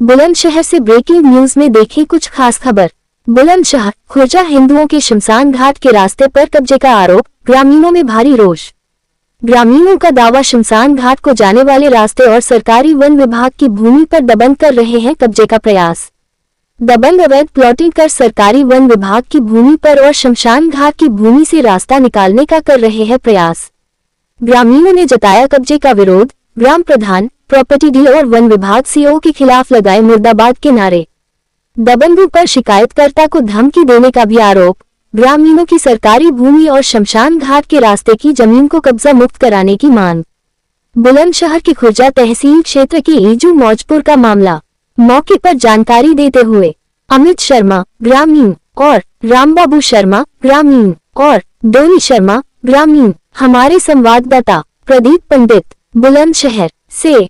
बुलंदशहर से breaking news में देखिए कुछ खास खबर। बुलंदशहर खुर्जा हिंदुओं के शमशान घाट के रास्ते पर कब्जे का आरोप, ग्रामीणों में भारी रोष। ग्रामीणों का दावा, शमशान घाट को जाने वाले रास्ते और सरकारी वन विभाग की भूमि पर दबंग कर रहे हैं कब्जे का प्रयास। दबंग अवैध प्लॉटिंग कर सरकारी वन विभाग की भूमि पर और शमशान घाट की भूमि से रास्ता निकालने का कर रहे हैं प्रयास। ग्रामीणों ने जताया कब्जे का विरोध, ग्राम प्रधान, प्रॉपर्टी डीलर और वन विभाग सीओ के खिलाफ लगाए मुर्दाबाद के नारे। दबंगों पर शिकायतकर्ता को धमकी देने का भी आरोप। ग्रामीणों की सरकारी भूमि और शमशान घाट के रास्ते की जमीन को कब्जा मुक्त कराने की मांग। बुलंदशहर के खुर्जा तहसील क्षेत्र के ईजू मौजपुर का मामला। मौके पर जानकारी देते हुए अमित शर्मा ग्रामीण और रामबाबू शर्मा ग्रामीण और डोनी शर्मा ग्रामीण। हमारे संवाददाता प्रदीप पंडित बुलंदशहर से।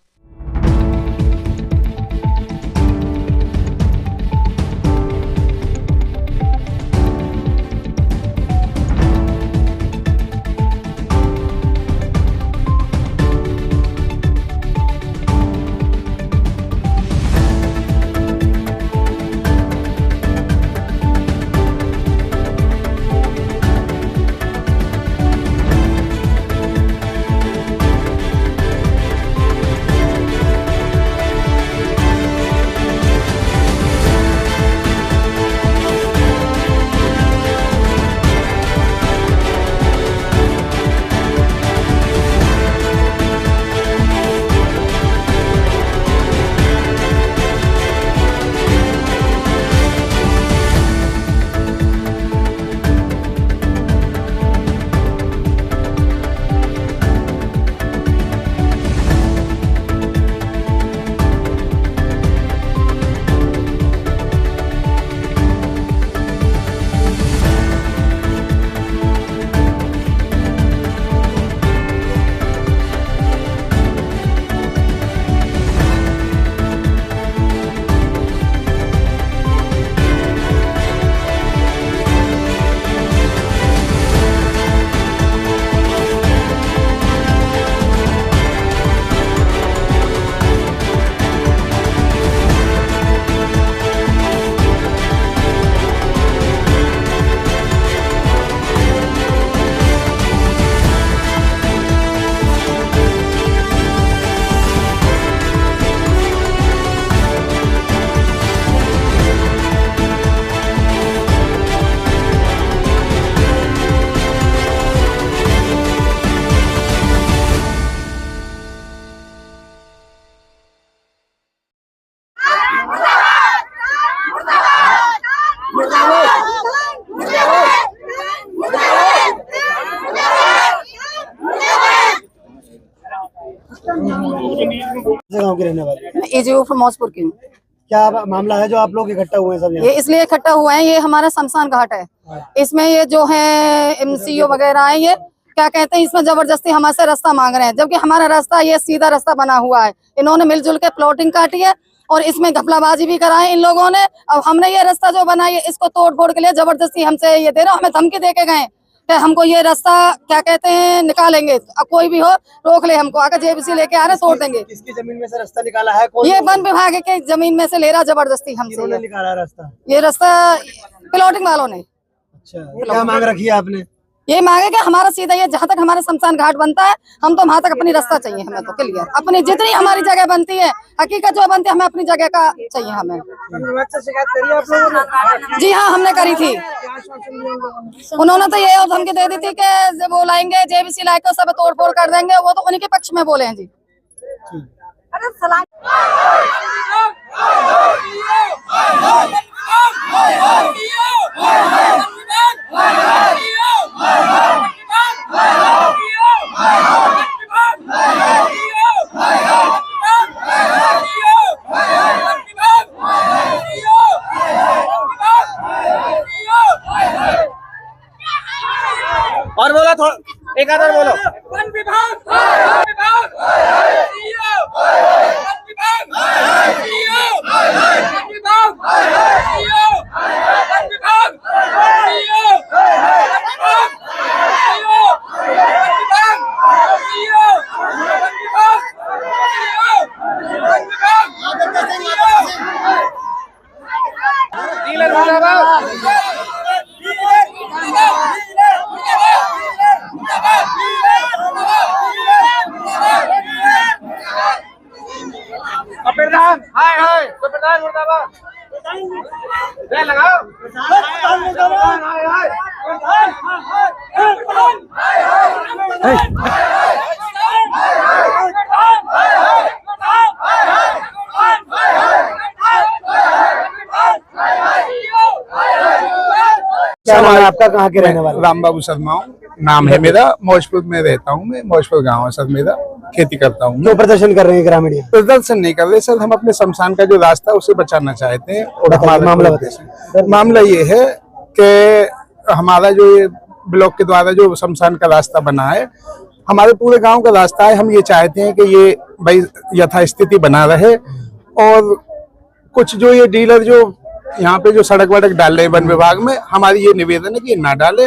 गाँव के रहने वाले ईजू मौजपुर की। क्या मामला है जो आप लोग इकट्ठा हुए हैं सब यहाँ? ये इसलिए इकट्ठा हुए हैं, ये हमारा शमशान घाट है। इसमें ये जो है एमसीओ वगैरह है, ये क्या कहते हैं, इसमें जबरदस्ती हमारे से रास्ता मांग रहे हैं, जबकि हमारा रास्ता ये सीधा रास्ता बना हुआ है। इन्होंने मिलजुल के प्लॉटिंग काटी है और इसमें घपलाबाजी भी कराई इन लोगों ने। अब हमने ये रास्ता जो बनाई है इसको तोड़ फोड़ के लिए जबरदस्ती हमसे ये दे रहे, हमें धमकी दे के गए कि हमको ये रास्ता क्या कहते हैं निकालेंगे, अब कोई भी हो रोक ले हमको, अगर जेबीसी लेके आ रहे तोड़ देंगे। किसकी जमीन में से रास्ता निकाला है? कौन? ये वन विभाग के जमीन में से ले रहा जबरदस्ती हमसे। निकाला रास्ता? ये रास्ता प्लॉटिंग वालों ने। अच्छा, क्या मांग रखी है आपने? ये मांगे कि हमारा सीधा ये जहाँ तक हमारा शमशान घाट बनता है, हम तो वहाँ तक अपनी रास्ता चाहिए हमें, तो क्लियर अपनी जितनी हमारी जगह बनती है, हकीकत जो बनती है हमें अपनी जगह का चाहिए हमें। शिकायत करी आप लोगों ने? जी हाँ, हमने करी थी। उन्होंने तो ये धमकी दे दी थी कि जब वो लाएंगे जेबीसी लाके सब तोड़ फोड़ कर देंगे, वो तो उन्हीं के पक्ष में बोले हैं जी। अरे सलाम और बोला थोड़ा, एक आधा बोलो। वन विभाग, वन विभाग, सीईओ, वन विभाग, सीईओ, वन विभाग, सीईओ, वन विभाग, सीईओ, वन विभाग, सीईओ, वन विभाग, सीईओ, वन विभाग, सीईओ, वन विभाग, सीईओ, क्या नाम है आपका, कहाँ के रहने वाले? राम बाबू शर्मा नाम है मेरा। मौजपुर में रहता हूँ मैं। मौजपुर गाँव है सर मेरा। खेती करता हूँ। क्यों प्रदर्शन कर रहे हैं ग्रामीण? प्रदर्शन नहीं कर रहे सर, हम अपने शमशान का जो रास्ता है उसे बचाना चाहते हैं। और हमारा मामला ये है कि हमारा जो ये ब्लॉक के द्वारा जो शमशान का रास्ता बना है, हमारे पूरे गांव का रास्ता है। हम ये चाहते हैं कि ये भाई यथास्थिति बना रहे। और कुछ जो ये डीलर जो यहाँ पे जो सड़क वड़क डाल रहे हैं वन विभाग में, हमारी ये निवेदन है कि ये ना डाले।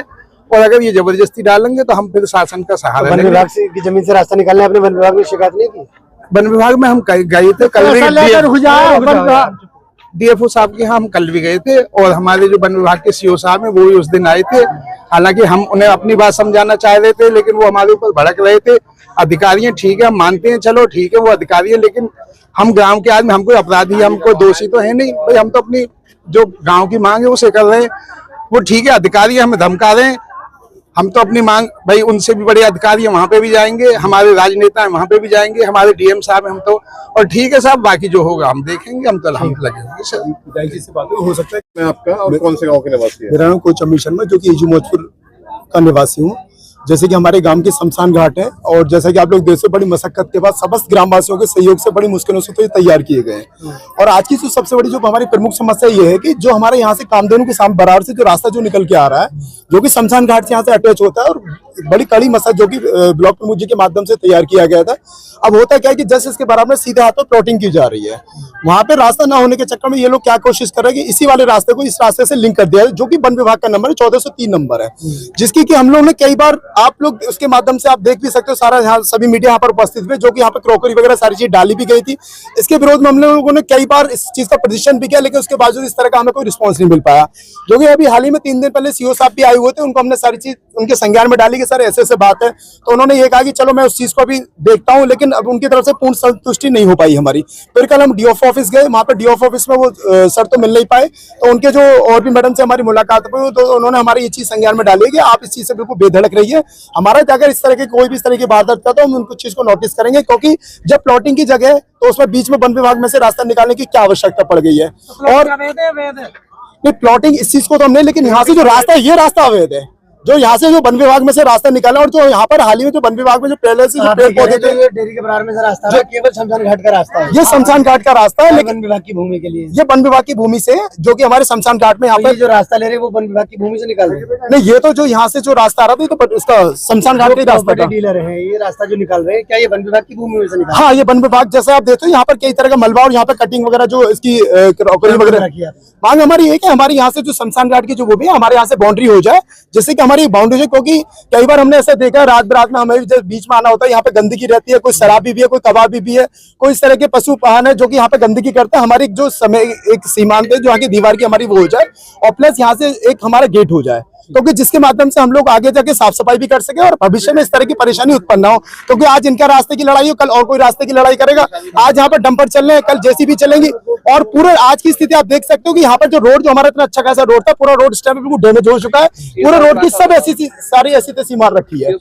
और अगर ये जबरदस्ती डालेंगे तो हम फिर शासन का सहारा वन विभाग से की जमीन से रास्ता निकालने आपने वन विभाग में शिकायत नहीं की? वन विभाग में हम गए थे कल भी, डीएफओ साहब के यहाँ हम कल भी गए थे। और हमारे जो वन विभाग के सीओ साहब हैं वो भी उस दिन आए थे। हालांकि हम उन्हें अपनी बात समझाना चाह रहे थे, लेकिन वो हमारे ऊपर भड़क रहे थे। अधिकारी ठीक है, हम मानते हैं, चलो ठीक है वो अधिकारी है, लेकिन हम गांव के आदमी, हम कोई अपराधी, हम कोई दोषी तो है नहीं भाई। हम तो अपनी जो गांव की मांग है उसे कर रहे हैं। वो ठीक है, अधिकारी हमें धमका रहे हैं, हम तो अपनी मांग भाई उनसे भी बड़े अधिकारी हैं, वहां पे भी जाएंगे, हमारे राजनेता हैं वहां पे भी जाएंगे, हमारे डीएम साहब हैं हम तो। और ठीक है साहब, बाकी जो होगा हम देखेंगे, हम तो लगे होंगे सर। जी से बात हो सकता है। मैं आपका और कौन से गांव के निवासी है? मेरा नाम कोच अमीर शर्मा, जो कि एजू मौजपुर का निवासी हूँ। जैसे कि हमारे गांव के शमशान घाट है, और जैसा कि आप लोग देख, बड़ी मशक्कत के बाद समस्त ग्रामवासियों के सहयोग से बड़ी मुश्किलों से तो ये तैयार किए गए हैं। और आज की जो सबसे बड़ी जो हमारी प्रमुख समस्या ये है कि जो हमारे यहाँ से कामधेनु के सामने बराबर से जो रास्ता जो निकल के आ रहा है, जो कि शमशान घाट से यहाँ से अटैच होता है, और बड़ी कड़ी मसला जो कि ब्लॉक प्रमुख जी के माध्यम से तैयार किया गया था। अब होता क्या है कि जस्ट इसके बराबर में सीधे हाथ पर प्लॉटिंग की जा रही है। वहां पे रास्ता ना होने के चक्कर में ये लोग क्या कोशिश कर रहे हैं कि इसी वाले रास्ते को इस रास्ते से लिंक कर दिया है, जो कि वन विभाग का नंबर है 1403 नंबर है, जिसकी कि हम लोग ने कई बार, आप लोग उसके माध्यम से आप देख भी सकते हो, सारा यहाँ सभी मीडिया यहाँ पर उपस्थित हुए, जो कि यहाँ पे क्रॉकरी वगैरह सारी चीज डाली भी गई थी। इसके विरोध में हम लोगों ने कई बार इस चीज का प्रदर्शन भी किया, लेकिन उसके बावजूद इस तरह का हमें कोई रिस्पॉन्स नहीं मिल पाया। जो कि अभी हाल ही में 3 दिन पहले सीओ साहब भी आए हुए थे, उनको हमने सारी चीज उनके संज्ञान में डाली कि सर ऐसे बात है। तो उन्होंने ये कहा कि चलो मैं उस चीज को अभी देखता हूं, लेकिन अब उनकी तरफ से पूर्ण संतुष्टि नहीं हो पाई हमारी। फिर कल हम डीएफओ ऑफिस गए, वहां पे डीएफओ ऑफिस में वो सर तो मिल नहीं पाए। तो उनके जो और भी मैडम से हमारी मुलाकात हुई, तो उन्होंने हमारी ये चीज संज्ञान में डाली है कि आप इस चीज से बिल्कुल बेधड़क रहिए। हमारा अगर इस तरह की कोई भी इस तरह की वारदात करता है, हम उनको चीज को नोटिस करेंगे, क्योंकि जब प्लॉटिंग की जगह है तो उसमें बीच में वन विभाग में से रास्ता निकालने की क्या आवश्यकता पड़ गई है। और नहीं, प्लॉटिंग इस चीज को तो हमने, लेकिन यहाँ से जो रास्ता है ये रास्ता अवैध है, जो यहाँ से जो वन विभाग में से रास्ता निकाला। और जो यहाँ पर हाल ही में जो वन विभाग में जो पहले से जो पेड़ पौधे थे, डेयरी के बराबर में से रास्ता है, केवल शमशान घाट का रास्ता है। ये शमशान घाट का रास्ता है, लेकिन वन विभाग की भूमि के लिए, ये वन विभाग की भूमि से, जो कि हमारे शमशान घाट में यहाँ पर जो रास्ता ले रहे हैं वो वन विभाग की भूमि से निकाल रहे हैं। नहीं, ये तो जो यहाँ से जो रास्ता आ रहा था, ये तो इसका शमशान घाट का रास्ता था। डीलर है, ये रास्ता जो निकाल रहे हैं, क्या ये वन विभाग की भूमि में से निकाल? हाँ, ये वन विभाग, जैसे आप देखते हो यहाँ पर कई तरह का मलबा और यहाँ पर कटिंग वगैरह जो इसकी क्रॉकरी वगैरह रखी है। मांग हमारी है कि हमारे यहाँ से जो शमशान घाट की जो वो भी है, हमारे यहाँ से बाउंड्री हो जाए, जिससे कि हमारी बाउंड्री है। क्योंकि कई बार हमने ऐसा देखा है, रात बरात में हमें जब बीच में आना होता है, यहाँ पे गंदगी रहती है, कोई शराबी भी है, कोई कबाबी भी है, कोई इस तरह के पशु पालन है जो कि यहाँ पे गंदगी करते हैं। हमारी जो समय एक सीमांत है, जो यहाँ की दीवार की हमारी वो हो जाए, और प्लस यहाँ से एक हमारा गेट हो जाए, क्योंकि जिसके माध्यम से हम लोग आगे जाके साफ सफाई भी कर सके और भविष्य में इस तरह की परेशानी उत्पन्न ना हो। क्योंकि आज इनका रास्ते की लड़ाई हो, कल और कोई रास्ते की लड़ाई करेगा। आज यहाँ पर डंपर चल रहे हैं, कल जेसीबी चलेंगी। और पूरे आज की स्थिति आप देख सकते हो कि यहाँ पर जो रोड, जो हमारा इतना अच्छा खासा रोड था, पूरा रोड स्टैंड बिल्कुल डैमेज हो चुका है। पूरे रोड की सब ऐसी सारी ऐसी तैसी मार रखी है।